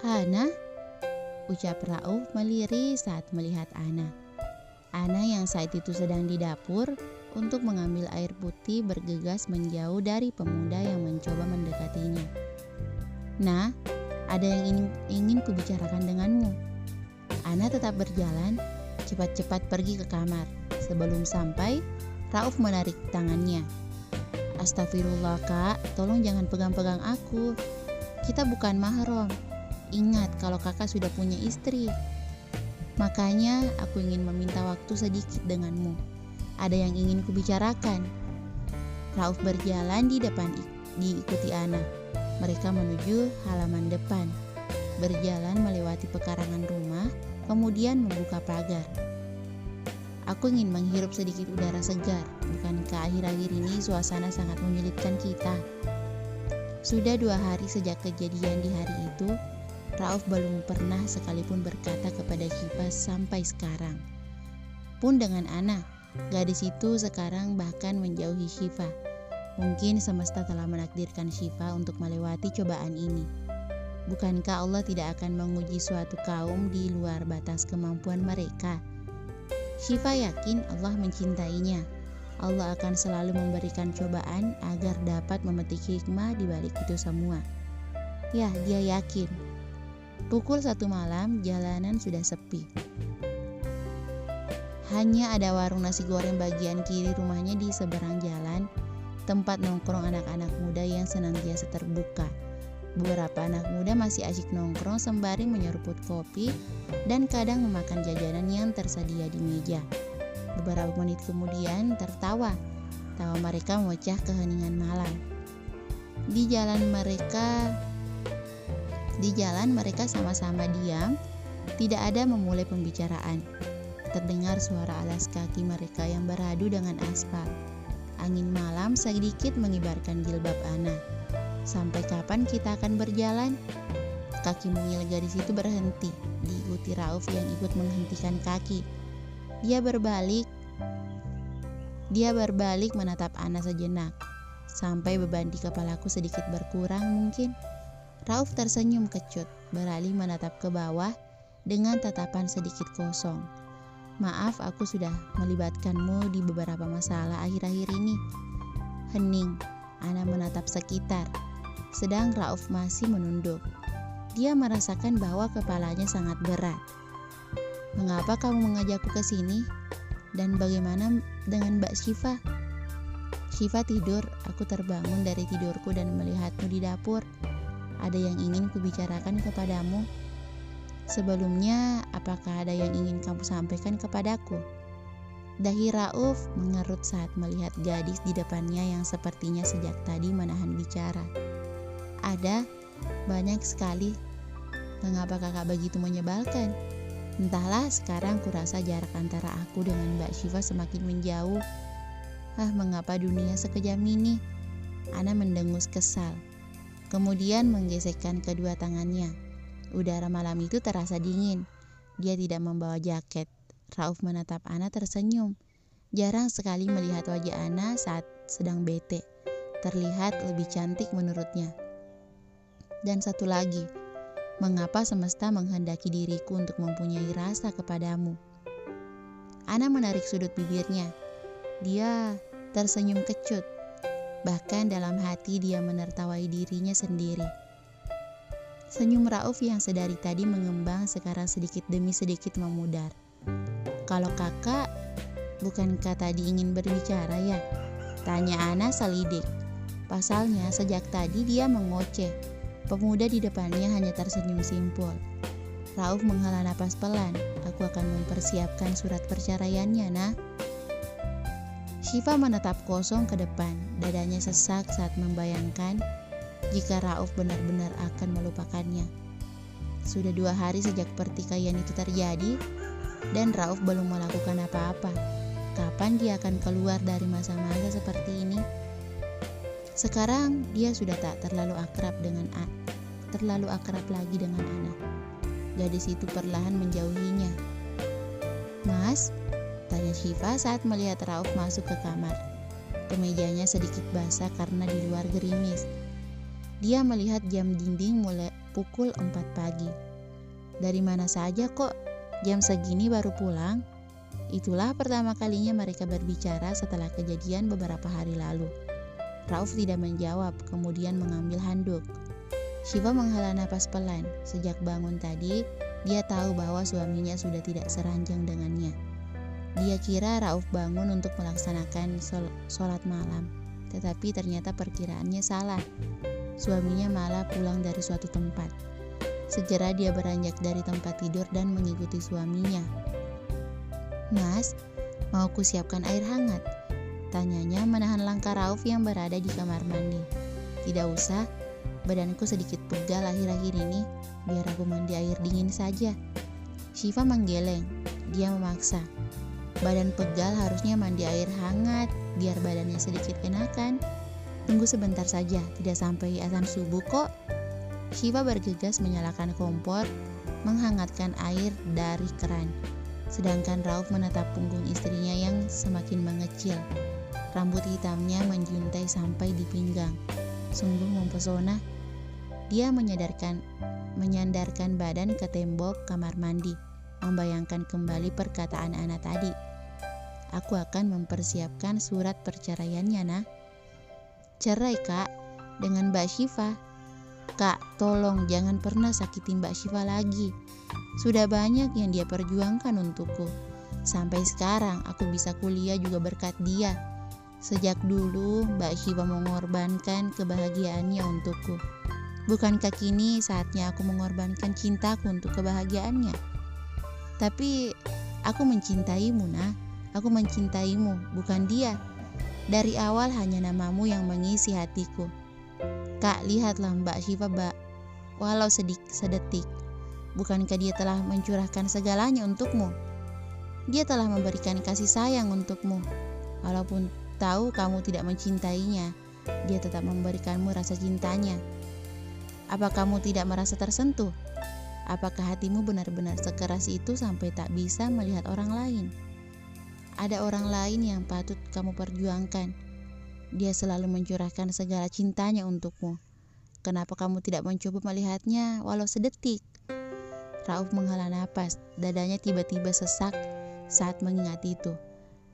"Ana?" ucap Rauf melirih saat melihat Ana. Ana yang saat itu sedang di dapur untuk mengambil air putih bergegas menjauh dari pemuda yang mencoba mendekatinya. "Nah, ada yang ingin kubicarakan denganmu." Ana tetap berjalan, cepat-cepat pergi ke kamar. Sebelum sampai, Rauf menarik tangannya. "Astagfirullah kak, tolong jangan pegang-pegang aku. Kita bukan mahram. Ingat kalau kakak sudah punya istri. Makanya aku ingin meminta waktu sedikit denganmu. Ada yang ingin kubicarakan." Rauf berjalan di depan diikuti Ana. Mereka menuju halaman depan. Berjalan melewati pekarangan rumah, kemudian membuka pagar. "Aku ingin menghirup sedikit udara segar. Bukankah akhir-akhir ini suasana sangat menyulitkan kita?" Sudah 2 hari sejak kejadian di hari itu, Rauf belum pernah sekalipun berkata kepada Syifa sampai sekarang. Pun dengan Ana, gadis itu sekarang bahkan menjauhi Syifa. Mungkin semesta telah menakdirkan Syifa untuk melewati cobaan ini. Bukankah Allah tidak akan menguji suatu kaum di luar batas kemampuan mereka? Syifa yakin Allah mencintainya. Allah akan selalu memberikan cobaan agar dapat memetik hikmah di balik itu semua. Ya, dia yakin. Pukul 1 malam, jalanan sudah sepi. Hanya ada warung nasi goreng bagian kiri rumahnya di seberang jalan, tempat nongkrong anak-anak muda yang senantiasa terbuka. Beberapa anak muda masih asyik nongkrong sembari menyeruput kopi dan kadang memakan jajanan yang tersedia di meja. Beberapa menit kemudian tertawa. Tawa mereka memecah keheningan malam. Di jalan mereka sama-sama diam, tidak ada memulai pembicaraan. Terdengar suara alas kaki mereka yang beradu dengan aspal. Angin malam sedikit mengibarkan jilbab Ana. "Sampai kapan kita akan berjalan?" Kaki mungil gadis itu berhenti, diikuti Rauf yang ikut menghentikan kaki. Dia berbalik menatap Ana sejenak. "Sampai beban di kepalaku sedikit berkurang mungkin." Rauf tersenyum kecut, beralih menatap ke bawah dengan tatapan sedikit kosong. "Maaf, aku sudah melibatkanmu di beberapa masalah akhir-akhir ini." Hening, Ana menatap sekitar, sedang Rauf masih menunduk. Dia merasakan bahwa kepalanya sangat berat. "Mengapa kamu mengajakku ke sini? Dan bagaimana dengan Mbak Syifa?" "Syifa tidur, aku terbangun dari tidurku dan melihatmu di dapur. Ada yang ingin kubicarakan kepadamu. Sebelumnya, apakah ada yang ingin kamu sampaikan kepadaku?" Dahi Rauf mengerut saat melihat gadis di depannya yang sepertinya sejak tadi menahan bicara. "Ada, banyak sekali." "Mengapa kakak begitu menyebalkan?" "Entahlah, sekarang kurasa jarak antara aku dengan Mbak Syifa semakin menjauh. Mengapa dunia sekejam ini?" Ana mendengus kesal. Kemudian menggesekkan kedua tangannya. Udara malam itu terasa dingin. Dia tidak membawa jaket. Rauf menatap Ana tersenyum. Jarang sekali melihat wajah Ana saat sedang bete. Terlihat lebih cantik menurutnya. "Dan satu lagi, mengapa semesta menghendaki diriku untuk mempunyai rasa kepadamu?" Ana menarik sudut bibirnya. Dia tersenyum kecut. Bahkan dalam hati dia menertawai dirinya sendiri. Senyum Rauf yang sedari tadi mengembang sekarang sedikit demi sedikit memudar. "Kalau kakak, bukankah tadi ingin berbicara ya?" tanya Ana selidik. Pasalnya sejak tadi dia mengoceh. Pemuda di depannya hanya tersenyum simpul. Rauf menghela napas pelan. "Aku akan mempersiapkan surat perceraiannya, nah." Syifa menatap kosong ke depan. Dadanya sesak saat membayangkan jika Rauf benar-benar akan melupakannya. Sudah 2 hari sejak pertikaian itu terjadi, dan Rauf belum melakukan apa-apa. Kapan dia akan keluar dari masa-masa seperti ini? Sekarang dia sudah tak terlalu akrab lagi dengan Ana. Gadis itu perlahan menjauhinya. "Mas?" tanya Syifa saat melihat Rauf masuk ke kamar. Kemejanya sedikit basah karena di luar gerimis. Dia melihat jam dinding mulai pukul 4 pagi. Dari mana saja kok jam segini baru pulang? Itulah pertama kalinya mereka berbicara setelah kejadian beberapa hari lalu. Rauf tidak menjawab, kemudian mengambil handuk. Syifa menghela napas pelan. Sejak bangun tadi, dia tahu bahwa suaminya sudah tidak seranjang dengannya. Dia kira Rauf bangun untuk melaksanakan sholat malam, tetapi ternyata perkiraannya salah. Suaminya malah pulang dari suatu tempat. Segera dia beranjak dari tempat tidur dan mengikuti suaminya. "Mas, mau ku siapkan air hangat?" tanyanya menahan langkah Rauf yang berada di kamar mandi. "Tidak usah, badanku sedikit pegal akhir-akhir ini, biar aku mandi air dingin saja." Syifa menggeleng, dia memaksa. "Badan pegal harusnya mandi air hangat, biar badannya sedikit enakan. Tunggu sebentar saja, tidak sampai azan subuh kok." Syifa bergegas menyalakan kompor, menghangatkan air dari keran. Sedangkan Rauf menatap punggung istrinya yang semakin mengecil. Rambut hitamnya menjuntai sampai di pinggang. Sungguh mempesona. Dia menyandarkan badan ke tembok kamar mandi, membayangkan kembali perkataan Ana tadi. "Aku akan mempersiapkan surat perceraiannya, nah." "Cerai, Kak, dengan Mbak Syifa." "Kak, tolong jangan pernah sakiti Mbak Syifa lagi. Sudah banyak yang dia perjuangkan untukku. Sampai sekarang aku bisa kuliah juga berkat dia. Sejak dulu Mbak Syifa mengorbankan kebahagiaannya untukku. Bukankah kini saatnya aku mengorbankan cintaku untuk kebahagiaannya? Tapi aku mencintaimu, nah. Aku mencintaimu, bukan dia. Dari awal hanya namamu yang mengisi hatiku. Kak, lihatlah Mbak Syifa, walau sedetik. Bukankah dia telah mencurahkan segalanya untukmu? Dia telah memberikan kasih sayang untukmu. Walaupun tahu kamu tidak mencintainya, dia tetap memberikanmu rasa cintanya. Apa kamu tidak merasa tersentuh? Apakah hatimu benar-benar sekeras itu sampai tak bisa melihat orang lain? Ada orang lain yang patut kamu perjuangkan. Dia selalu mencurahkan segala cintanya untukmu. Kenapa kamu tidak mencoba melihatnya walau sedetik?" Rauf menghela napas, dadanya tiba-tiba sesak saat mengingat itu.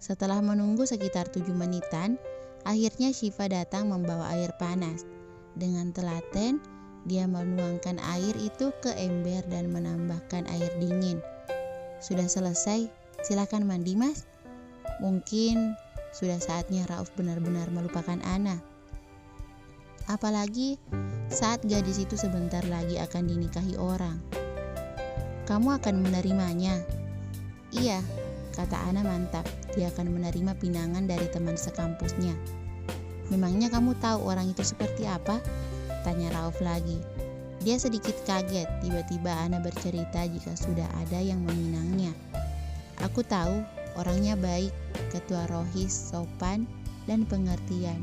Setelah menunggu sekitar 7 menitan, akhirnya Syifa datang membawa air panas. Dengan telaten, dia menuangkan air itu ke ember dan menambahkan air dingin. "Sudah selesai, silakan mandi, Mas." Mungkin sudah saatnya Rauf benar-benar melupakan Ana. Apalagi saat gadis itu sebentar lagi akan dinikahi orang. "Kamu akan menerimanya?" "Iya," kata Ana mantap. Dia akan menerima pinangan dari teman sekampusnya. "Memangnya kamu tahu orang itu seperti apa?" tanya Rauf lagi. Dia sedikit kaget. Tiba-tiba Ana bercerita jika sudah ada yang meminangnya. "Aku tahu, orangnya baik, ketua rohis, sopan, dan pengertian.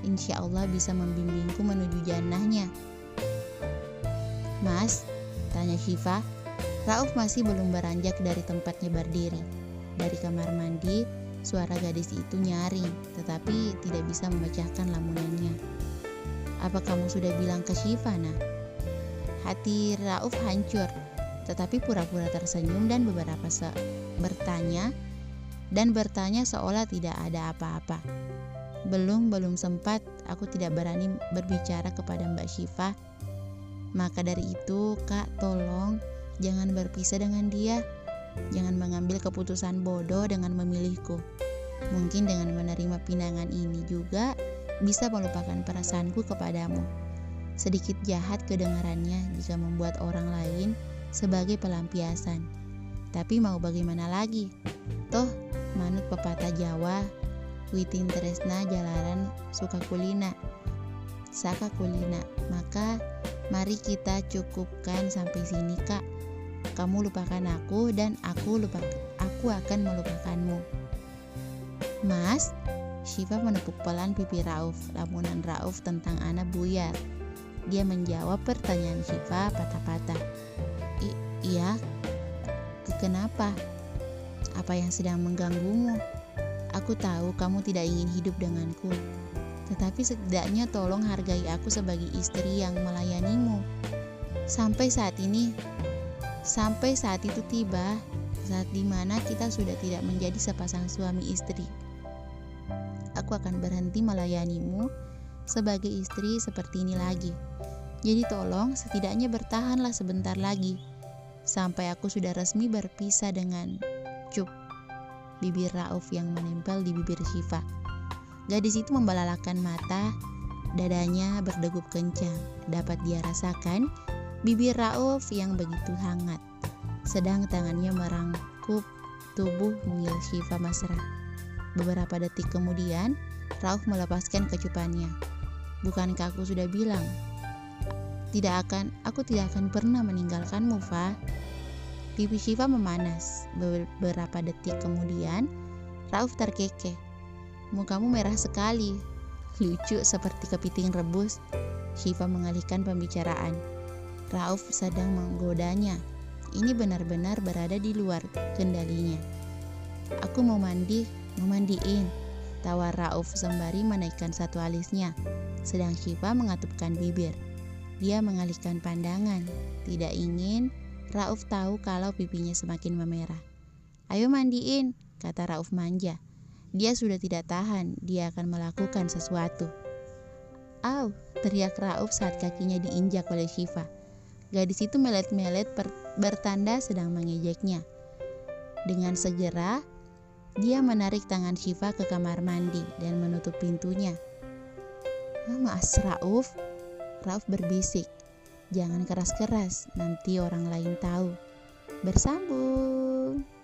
Insya Allah bisa membimbingku menuju jannahnya." "Mas?" tanya Syifa. Rauf masih belum beranjak dari tempatnya berdiri. Dari kamar mandi, suara gadis itu nyaring, tetapi tidak bisa memecahkan lamunannya. "Apa kamu sudah bilang ke Syifa, nah?" Hati Rauf hancur, tetapi pura-pura tersenyum dan bertanya seolah tidak ada apa-apa. Belum sempat, aku tidak berani berbicara kepada Mbak Syifa. Maka dari itu, Kak, tolong jangan berpisah dengan dia. Jangan mengambil keputusan bodoh dengan memilihku. Mungkin dengan menerima pinangan ini juga bisa melupakan perasaanku kepadamu." Sedikit jahat kedengarannya jika membuat orang lain sebagai pelampiasan. Tapi mau bagaimana lagi? Toh manut pepatah Jawa, "Witin tresna jalaran suka kulina, saka kulina." Maka mari kita cukupkan sampai sini, Kak. Kamu lupakan aku dan aku akan melupakanmu. "Mas?" Syifa menepuk pelan pipi Rauf. Lamunan Rauf tentang Ana buyar. Dia menjawab pertanyaan Syifa patah-patah. Iya. "Kenapa? Apa yang sedang mengganggumu? Aku tahu kamu tidak ingin hidup denganku. Tetapi setidaknya tolong hargai aku sebagai istri yang melayanimu. Sampai saat itu tiba, saat dimana kita sudah tidak menjadi sepasang suami istri. Aku akan berhenti melayanimu sebagai istri seperti ini lagi. Jadi tolong setidaknya bertahanlah sebentar lagi, sampai aku sudah resmi berpisah dengan Cup, bibir Rauf yang menempel di bibir Syifa. Gadis itu membalalakan mata, dadanya berdegup kencang. Dapat dia rasakan bibir Rauf yang begitu hangat, sedang tangannya merangkup tubuh mungil Syifa mesra. Beberapa detik kemudian, Rauf melepaskan kecupannya. Bukankah aku sudah bilang, aku tidak akan pernah meninggalkanmu, Fa. Pipi Syifa memanas. Beberapa detik kemudian, Rauf terkekeh. Mukamu merah sekali, lucu seperti kepiting rebus. Syifa mengalihkan pembicaraan. Rauf sedang menggodanya. Ini benar-benar berada di luar kendalinya. Aku mau mandiin, tawar Rauf sembari menaikkan satu alisnya, sedang Syifa mengatupkan bibir. Dia mengalihkan pandangan, tidak ingin Rauf tahu kalau pipinya semakin memerah. Ayo mandiin, kata Rauf manja. Dia sudah tidak tahan, dia akan melakukan sesuatu. Au, teriak Rauf saat kakinya diinjak oleh Syifa. Gadis itu melet-melet bertanda sedang mengejeknya. Dengan segera, dia menarik tangan Syifa ke kamar mandi dan menutup pintunya. Maas Rauf, Rauf berbisik. Jangan keras-keras, nanti orang lain tahu. Bersambung.